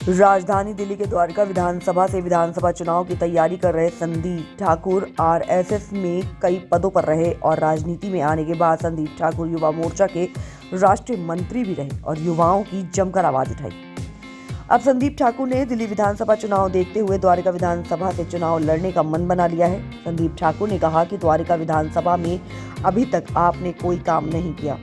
राजधानी दिल्ली के द्वारका विधानसभा से विधानसभा चुनाव की तैयारी कर रहे संदीप ठाकुर आरएसएस में कई पदों पर रहे और राजनीति में आने के बाद संदीप ठाकुर युवा मोर्चा के राष्ट्रीय मंत्री भी रहे और युवाओं की जमकर आवाज उठाई। अब संदीप ठाकुर ने दिल्ली विधानसभा चुनाव देखते हुए द्वारका विधानसभा से चुनाव लड़ने का मन बना लिया है। संदीप ठाकुर ने कहा कि द्वारका विधानसभा में अभी तक आपने कोई काम नहीं किया।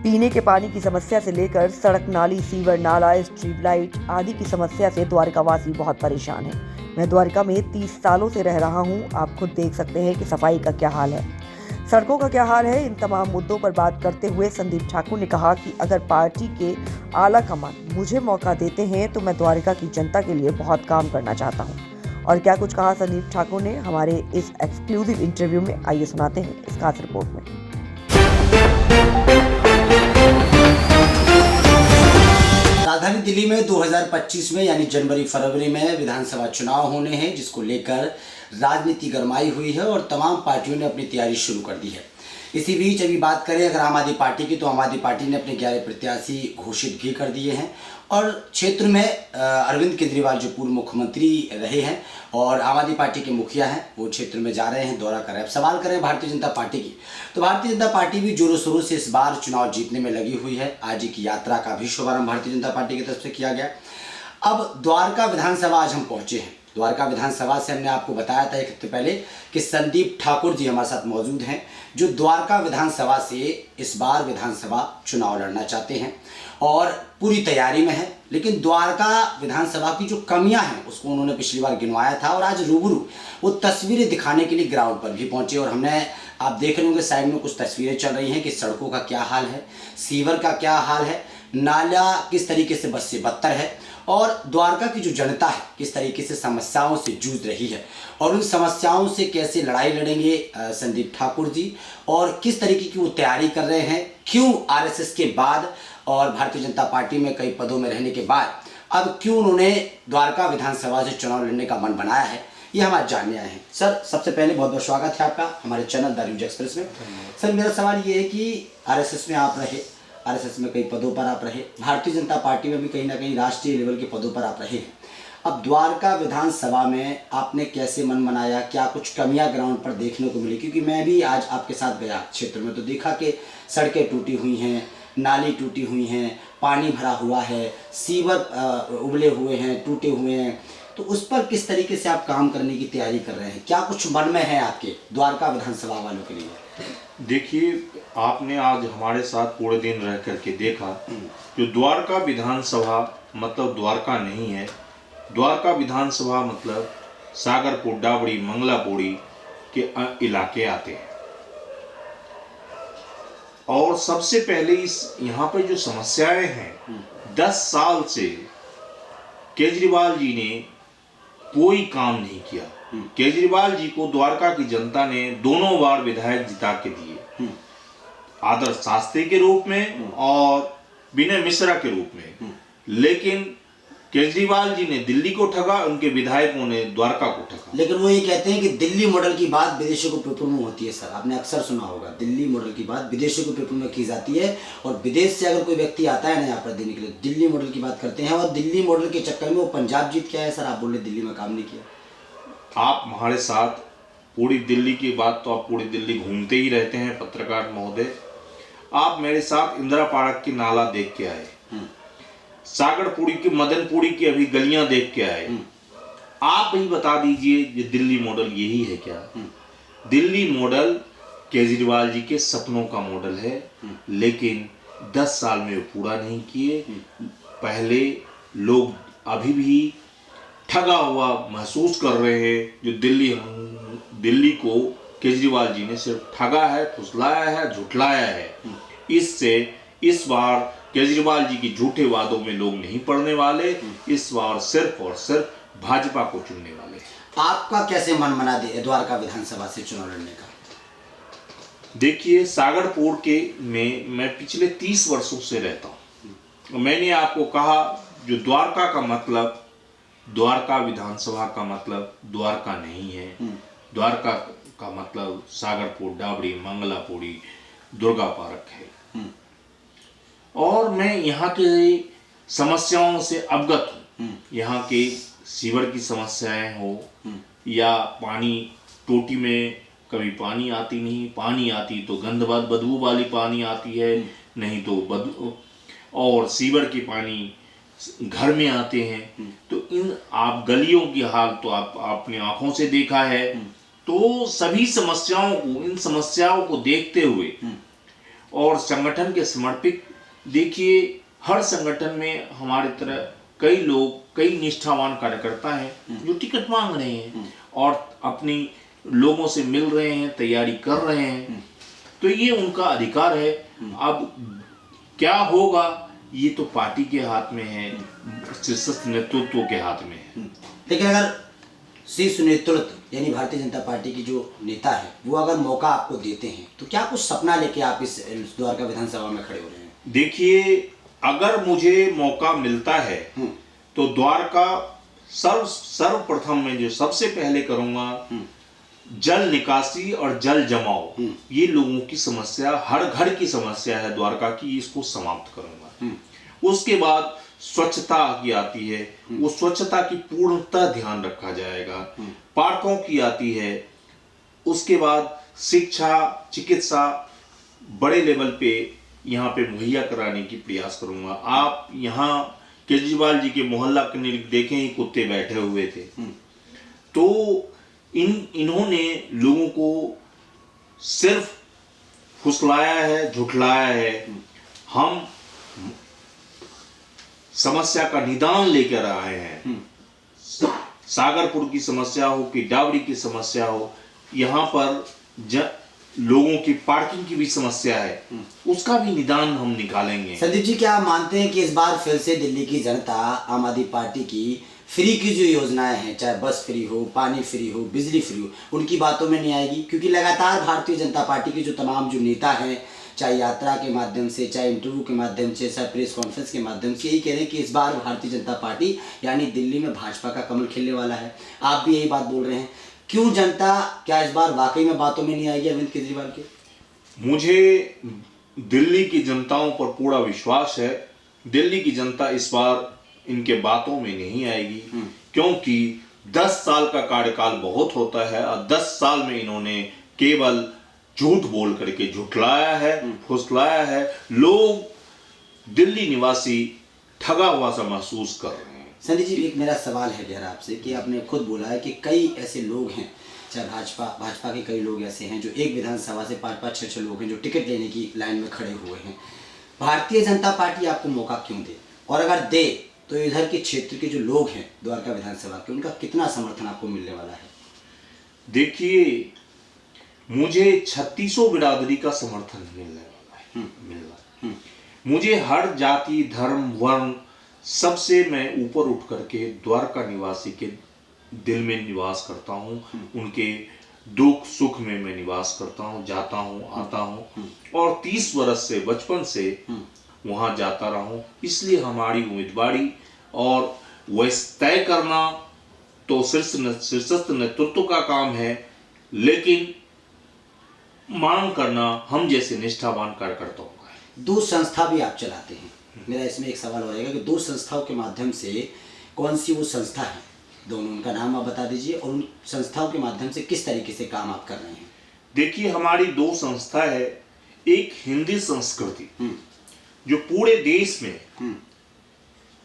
पीने के पानी की समस्या से लेकर सड़क नाली सीवर नाला स्ट्रीट लाइट आदि की समस्या से द्वारकावासी बहुत परेशान है। मैं द्वारका में 30 सालों से रह रहा हूं। आप खुद देख सकते हैं कि सफाई का क्या हाल है, सड़कों का क्या हाल है। इन तमाम मुद्दों पर बात करते हुए संदीप ठाकुर ने कहा कि अगर पार्टी के आला कमान मुझे मौका देते हैं तो मैं द्वारका की जनता के लिए बहुत काम करना चाहता हूँ। और क्या कुछ कहा संदीप ठाकुर ने हमारे इस एक्सक्लूसिव इंटरव्यू में, आइए सुनाते हैं इस खास रिपोर्ट में। राजधानी दिल्ली में 2025 में यानी जनवरी फरवरी में विधानसभा चुनाव होने हैं, जिसको लेकर राजनीति गरमाई हुई है और तमाम पार्टियों ने अपनी तैयारी शुरू कर दी है। इसी बीच अभी बात करें अगर आम आदमी पार्टी की, तो आम आदमी पार्टी ने अपने 11 प्रत्याशी घोषित भी कर दिए हैं और क्षेत्र में अरविंद केजरीवाल जो पूर्व मुख्यमंत्री रहे हैं और आम आदमी पार्टी के मुखिया हैं, वो क्षेत्र में जा रहे हैं, दौरा कर रहे हैं। अब सवाल करें भारतीय जनता पार्टी की, तो भारतीय जनता पार्टी भी जोरों शोरों से इस बार चुनाव जीतने में लगी हुई है। आज की यात्रा का भी शुभारंभ भारतीय जनता पार्टी की तरफ से किया गया। अब द्वारका विधानसभा आज हम पहुंचे हैं। द्वारका विधानसभा से हमने आपको बताया था एक हफ्ते पहले कि संदीप ठाकुर जी हमारे साथ मौजूद हैं, जो द्वारका विधानसभा से इस बार विधानसभा चुनाव लड़ना चाहते हैं और पूरी तैयारी में है। लेकिन द्वारका विधानसभा की जो कमियां हैं उसको उन्होंने पिछली बार गिनवाया था और आज रूबरू वो तस्वीरें दिखाने के लिए ग्राउंड पर भी पहुंचे। और हमने, आप देख रहे होंगे साइड में कुछ तस्वीरें चल रही हैं कि सड़कों का क्या हाल है, सीवर का क्या हाल है, नाला किस तरीके से बद से बदतर है और द्वारका की जो जनता है किस तरीके से समस्याओं से जूझ रही है और उन समस्याओं से कैसे लड़ाई लड़ेंगे संदीप ठाकुर जी और किस तरीके की वो तैयारी कर रहे हैं, क्यों आरएसएस के बाद और भारतीय जनता पार्टी में कई पदों में रहने के बाद अब क्यों उन्होंने द्वारका विधानसभा से चुनाव लड़ने का मन बनाया है, ये हम आज जानने आए हैं। सर, सबसे पहले बहुत बहुत स्वागत है आपका हमारे चैनल द न्यूज एक्सप्रेस में। सर, मेरा सवाल ये है कि आरएसएस में आप रहे, आरएसएस में कई पदों पर आप रहे, भारतीय जनता पार्टी में भी कहीं ना कहीं राष्ट्रीय लेवल के पदों पर आप रहे हैं। अब द्वारका विधानसभा में आपने कैसे मन बनाया, क्या कुछ कमियां ग्राउंड पर देखने को मिली? क्योंकि मैं भी आज आपके साथ गया क्षेत्र में तो देखा कि सड़कें टूटी हुई हैं, नाली टूटी हुई हैं, पानी भरा हुआ है, सीवर उबले हुए हैं, टूटे हुए हैं। तो उस पर किस तरीके से आप काम करने की तैयारी कर रहे हैं, क्या कुछ मन में है आपके द्वारका विधानसभा वालों के लिए? देखिए, आपने आज हमारे साथ पूरे दिन रह करके देखा जो द्वारका विधानसभा मतलब द्वारका नहीं है। द्वारका विधानसभा मतलब सागरपुर, डाबड़ी, मंगलापुरी के इलाके आते हैं। और सबसे पहले इस यहाँ पे जो समस्याएं हैं 10 साल से केजरीवाल जी ने कोई काम नहीं किया। केजरीवाल जी को द्वारका की जनता ने दोनों बार विधायक जिता के दिए, आदर्श शास्त्री के रूप में और विनय मिश्रा के रूप में। लेकिन केजरीवाल जी ने दिल्ली को ठगा, उनके विधायकों ने द्वारका को ठगा। लेकिन वो ये कहते हैं कि दिल्ली मॉडल की बात विदेशों के पेपर में होती है। सर, आपने अक्सर सुना होगा दिल्ली मॉडल की बात विदेशों के पेपर में की जाती है और विदेश से अगर कोई व्यक्ति आता है ना यहाँ पर देने के लिए, दिल्ली मॉडल की बात करते हैं और दिल्ली मॉडल के चक्कर में वो पंजाब जीत के आया। सर, आप बोल रहे दिल्ली में काम नहीं किया। आप हमारे साथ पूरी दिल्ली की बात, तो आप पूरी दिल्ली घूमते ही रहते हैं पत्रकार महोदय। आप मेरे साथ इंदिरा पार्क की नाला देख के आए, सागरपुरी की, मदनपुरी की अभी गलियां देख के आए। आप ही बता दीजिए ये दिल्ली मॉडल यही है क्या? दिल्ली मॉडल केजरीवाल जी के सपनों का मॉडल है, लेकिन 10 साल में वो पूरा नहीं किए। पहले लोग अभी भी ठगा हुआ महसूस कर रहे हैं। जो दिल्ली को केजरीवाल जी ने सिर्फ ठगा है, फुसलाया है, झुठलाया है। इससे इस बार केजरीवाल जी की झूठे वादों में लोग नहीं पड़ने वाले। इस बार सिर्फ और सिर्फ भाजपा को चुनने वाले। आपका कैसे मन बना दे द्वारका विधानसभा से चुनाव लड़ने का? देखिए, सागरपुर के में मैं पिछले 30 वर्षों से रहता हूँ। मैंने आपको कहा जो द्वारका का मतलब, द्वारका विधानसभा का मतलब द्वारका नहीं है। द्वारका का मतलब सागरपुर, डाबड़ी, मंगलापुरी, दुर्गा पार्क है। और मैं यहाँ के समस्याओं से अवगत हूँ। यहाँ के सीवर की समस्याएं हो या पानी, टोटी में कभी पानी आती नहीं, पानी आती तो गंधवाद बदबू वाली पानी आती है, नहीं तो बदबू, और सीवर के पानी घर में आते हैं। तो इन आप गलियों की हाल तो आप अपनी आंखों से देखा है। तो सभी समस्याओं को, इन समस्याओं को देखते हुए और संगठन के समर्पित, देखिए हर संगठन में हमारे तरह कई लोग, कई निष्ठावान कार्यकर्ता हैं जो टिकट मांग रहे हैं और अपनी लोगों से मिल रहे हैं, तैयारी कर रहे हैं। तो ये उनका अधिकार है। अब क्या होगा ये तो पार्टी के हाथ में है, शीर्षस्थ नेतृत्व के हाथ में है। लेकिन अगर शीर्ष नेतृत्व यानी भारतीय जनता पार्टी की जो नेता है वो अगर मौका आपको देते हैं तो क्या कुछ सपना लेके आप इस द्वारका विधानसभा में खड़े हो रहे हैं? देखिए, अगर मुझे मौका मिलता है तो द्वारका सर्वप्रथम मैं जो सबसे पहले करूंगा, जल निकासी और जल जमाव, ये लोगों की समस्या, हर घर की समस्या है द्वारका की, इसको समाप्त करूंगा। उसके बाद स्वच्छता की आती है, वो स्वच्छता की पूर्णतः ध्यान रखा जाएगा। पार्कों की आती है, उसके बाद शिक्षा, चिकित्सा बड़े लेवल पे यहाँ पे मुहैया कराने की प्रयास करूंगा। आप यहाँ केजरीवाल जी के मोहल्ला क्लिनिक देखें, ही कुत्ते बैठे हुए थे। तो इन्होंने लोगों को सिर्फ फुसलाया है, झुठलाया है। हम समस्या का निदान लेकर आए हैं। सागरपुर की समस्या हो कि डावरी की समस्या हो, यहाँ पर लोगों की पार्किंग की भी समस्या है, उसका भी निदान हम निकालेंगे। संदीप जी, क्या आप मानते हैं कि इस बार फिर से दिल्ली की जनता आम आदमी पार्टी की फ्री की जो योजनाएं हैं, चाहे बस फ्री हो, पानी फ्री हो, बिजली फ्री हो, उनकी बातों में नहीं आएगी? क्योंकि लगातार भारतीय जनता पार्टी के जो तमाम जो नेता हैं, चाहे यात्रा के माध्यम से, चाहे इंटरव्यू के माध्यम से, चाहे प्रेस कॉन्फ्रेंस के माध्यम से, यही कह रहे हैं कि इस बार भारतीय जनता पार्टी यानी दिल्ली में भाजपा का कमल खिलने वाला है। आप भी यही बात बोल रहे हैं। क्यों जनता, क्या इस बार वाकई में बातों में नहीं आएगी अरविंद केजरीवाल के? मुझे दिल्ली की जनताओं पर पूरा विश्वास है। दिल्ली की जनता इस बार इनके बातों में नहीं आएगी, क्योंकि 10 साल का कार्यकाल बहुत होता है और 10 साल में इन्होंने केवल झूठ बोल करके झुठलाया है, फुसलाया है। लोग, दिल्ली निवासी ठगा हुआ सा महसूस कर रहे हैं। संदीप जी, एक मेरा सवाल है गहरा आपसे कि आपने खुद बोला है कि कई ऐसे लोग हैं, चाहे भाजपा के कई लोग ऐसे हैं जो एक विधानसभा से 5-5, 6-6 लोग हैं जो टिकट लेने की लाइन में खड़े हुए हैं। भारतीय जनता पार्टी आपको मौका क्यों दे, और अगर दे तो इधर के क्षेत्र के जो लोग हैं द्वारका विधानसभा के, उनका कितना समर्थन आपको मिलने वाला है? देखिए, मुझे 3600 बिरादरी का समर्थन मिलने वाला है। मुझे हर जाति, धर्म, वर्ण सबसे मैं ऊपर उठ करके द्वारका निवासी के दिल में निवास करता हूँ। उनके दुख सुख में मैं निवास करता हूँ, जाता हूँ, आता हूँ, और 30 वर्ष से, बचपन से वहाँ जाता रहा हूँ। इसलिए हमारी उम्मीदवारी और वैसे तय करना तो शीर्षस्थ नेतृत्व का काम है, लेकिन मांग करना हम जैसे निष्ठावान कार्यकर्ताओं का है। 2 संस्था भी आप चलाते हैं। मेरा इसमें एक सवाल हो जाएगा कि 2 संस्थाओं के माध्यम से कौन सी वो संस्था है, दोनों, उनका नाम आप बता दीजिए, और उन संस्थाओं के माध्यम से किस तरीके से काम आप कर रहे हैं? देखिए, हमारी 2 संस्था है। एक हिंदी संस्कृति जो पूरे देश में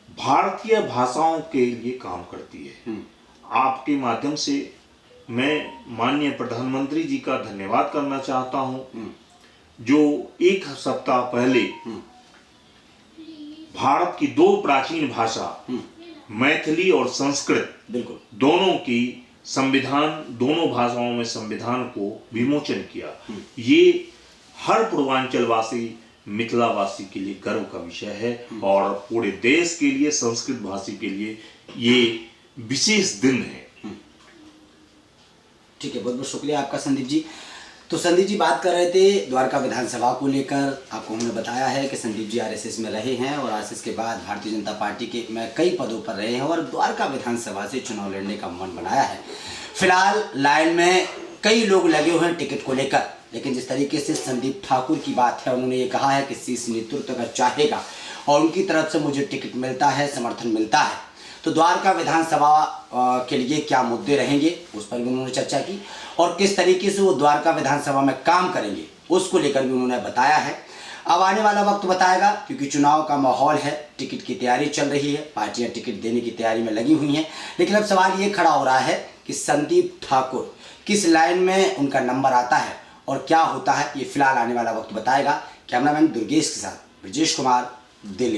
भारतीय भाषाओं के लिए काम करती है। आपके माध्यम से मैं माननीय प्रधानमंत्री जी का धन्यवाद करना चाहता हूं, जो 1 सप्ताह पहले भारत की 2 प्राचीन भाषा मैथिली और संस्कृत, बिल्कुल, दोनों की संविधान, दोनों भाषाओं में संविधान को विमोचन किया। ये हर पूर्वांचल वासी, मिथिला वासी के लिए गर्व का विषय है, और पूरे देश के लिए, संस्कृत भाषी के लिए ये विशेष दिन है। ठीक है, बहुत बहुत शुक्रिया आपका संदीप जी। तो संदीप जी बात कर रहे थे द्वारका विधानसभा को लेकर। आपको हमने बताया है कि संदीप जी आरएसएस में रहे हैं और आरएसएस के बाद भारतीय जनता पार्टी के में कई पदों पर रहे हैं और द्वारका विधानसभा से चुनाव लड़ने का मन बनाया है। फिलहाल लाइन में कई लोग लगे हुए हैं टिकट को लेकर। लेकिन जिस तरीके से संदीप ठाकुर की बात है, उन्होंने ये कहा है कि शीर्ष नेतृत्व अगर चाहेगा और उनकी तरफ से मुझे टिकट मिलता है, समर्थन मिलता है, तो द्वारका विधानसभा के लिए क्या मुद्दे रहेंगे उस पर भी उन्होंने चर्चा की और किस तरीके से वो द्वारका विधानसभा में काम करेंगे उसको लेकर भी उन्होंने बताया है। अब आने वाला वक्त बताएगा, क्योंकि चुनाव का माहौल है, टिकट की तैयारी चल रही है, पार्टियां टिकट देने की तैयारी में लगी हुई हैं। लेकिन अब सवाल ये खड़ा हो रहा है कि संदीप ठाकुर किस लाइन में उनका नंबर आता है और क्या होता है, ये फिलहाल आने वाला वक्त बताएगा। कैमरामैन दुर्गेश के साथ ब्रजेश कुमार, दिल्ली।